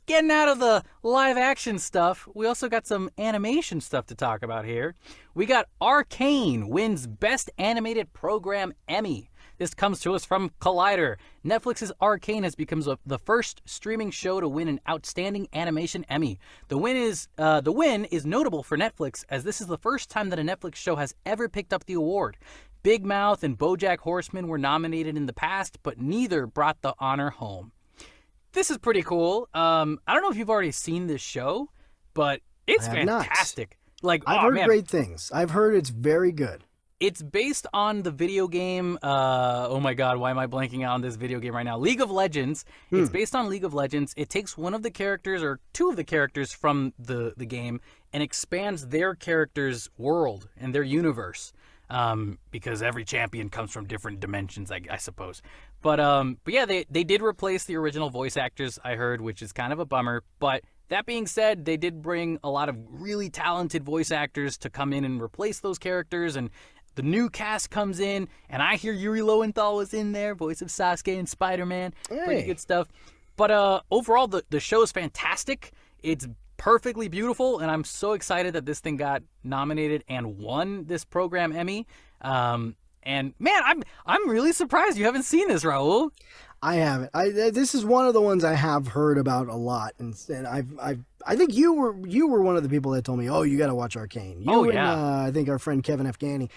getting out of the live action stuff, we also got some animation stuff to talk about here. We got Arcane wins Best Animated Program Emmy. This comes to us from Collider. Netflix's Arcane has become the first streaming show to win an Outstanding Animation Emmy. The win is notable for Netflix, as this is the first time that a Netflix show has ever picked up the award. Big Mouth and BoJack Horseman were nominated in the past, but neither brought the honor home. This is pretty cool. I don't know if you've already seen this show, but it's fantastic. Not. I've heard great things. I've heard it's very good. It's based on the video game, oh my god, why am I blanking out on this video game right now? League of Legends. It's based on League of Legends. It takes one of the characters, or two of the characters from the game, and expands their character's world and their universe. Because every champion comes from different dimensions, I suppose. But yeah, they did replace the original voice actors, I heard, which is kind of a bummer. But that being said, they did bring a lot of really talented voice actors to come in and replace those characters, and the new cast comes in, and I hear Yuri Lowenthal was in there, voice of Sasuke and Spider-Man. Hey. Pretty good stuff. But overall, the show is fantastic. It's perfectly beautiful, and I'm so excited that this thing got nominated and won this program Emmy. And man, I'm really surprised you haven't seen this, Raul. I haven't. This is one of the ones I have heard about a lot, and I think you were one of the people that told me, oh, you got to watch Arcane. You and I think our friend Kevin Afghani.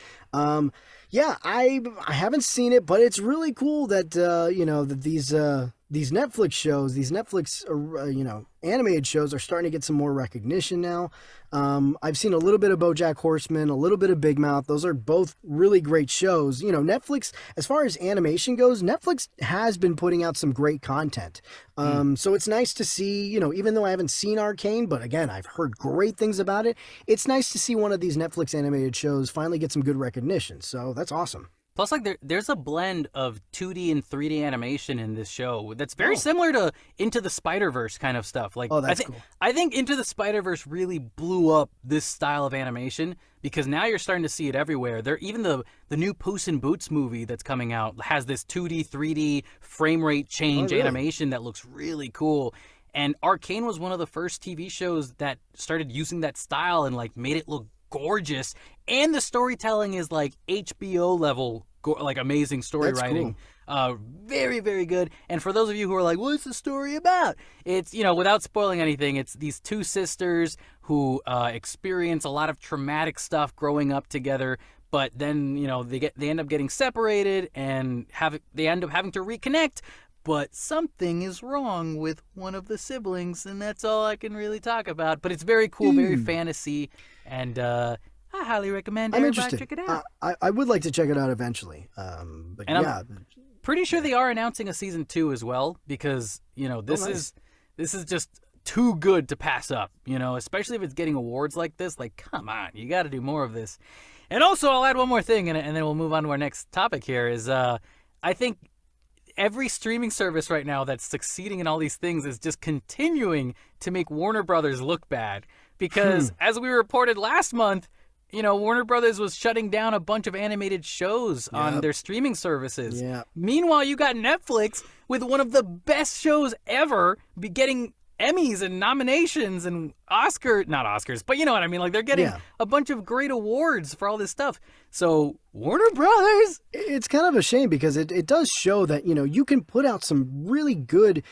Yeah, I haven't seen it, but it's really cool that that these Netflix shows, these Netflix animated shows are starting to get some more recognition now. I've seen a little bit of BoJack Horseman, a little bit of Big Mouth. Those are both really great shows. Netflix, as far as animation goes, Netflix has been putting out some great content. So it's nice to see, even though I haven't seen Arcane, but again, I've heard great things about it. It's nice to see one of these Netflix animated shows finally get some good recognition. So that's awesome. Plus, there's a blend of 2D and 3D animation in this show that's very similar to Into the Spider-Verse kind of stuff. That's cool. I think Into the Spider-Verse really blew up this style of animation, because now you're starting to see it everywhere. Even the new Puss in Boots movie that's coming out has this 2D, 3D frame rate change animation that looks really cool. And Arcane was one of the first TV shows that started using that style and made it look gorgeous, and the storytelling is HBO level, amazing story writing. Cool. Very, very good. And for those of you who are like, what's the story about? It's, without spoiling anything, it's these two sisters who experience a lot of traumatic stuff growing up together, but then, they end up getting separated and they end up having to reconnect. But something is wrong with one of the siblings, and that's all I can really talk about. But it's very cool, very fantasy, and I highly recommend everybody check it out. I would like to check it out eventually. But and yeah, I'm pretty sure they are announcing a season 2 as well, because this is just too good to pass up. Especially if it's getting awards like this. Come on, you got to do more of this. And also, I'll add one more thing, and then we'll move on to our next topic here. Is I think every streaming service right now that's succeeding in all these things is just continuing to make Warner Brothers look bad. Because as we reported last month, Warner Brothers was shutting down a bunch of animated shows on their streaming services. Yep. Meanwhile, you got Netflix with one of the best shows ever getting Emmys and nominations and not Oscars, but you know what I mean? They're getting a bunch of great awards for all this stuff. So Warner Brothers, it's kind of a shame, because it does show that, you can put out some really good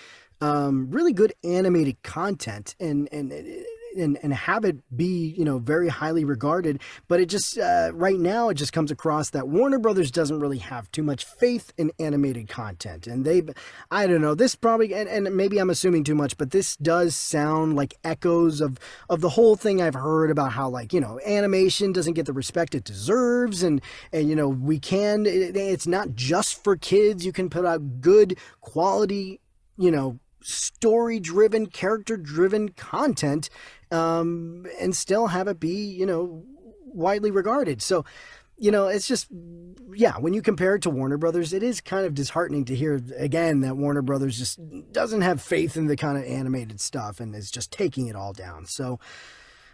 animated content and have it be, very highly regarded. But it just, right now, it just comes across that Warner Brothers doesn't really have too much faith in animated content. And I don't know, this probably, and maybe I'm assuming too much, but this does sound like echoes of the whole thing I've heard about how, animation doesn't get the respect it deserves. And it's not just for kids. You can put out good quality, story-driven, character-driven content, and still have it be, widely regarded. So, it's just, when you compare it to Warner Brothers, it is kind of disheartening to hear, again, that Warner Brothers just doesn't have faith in the kind of animated stuff and is just taking it all down. So,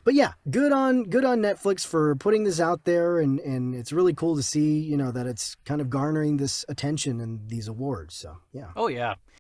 but yeah, good on Netflix for putting this out there, and it's really cool to see, that it's kind of garnering this attention and these awards. So, yeah. Oh, yeah.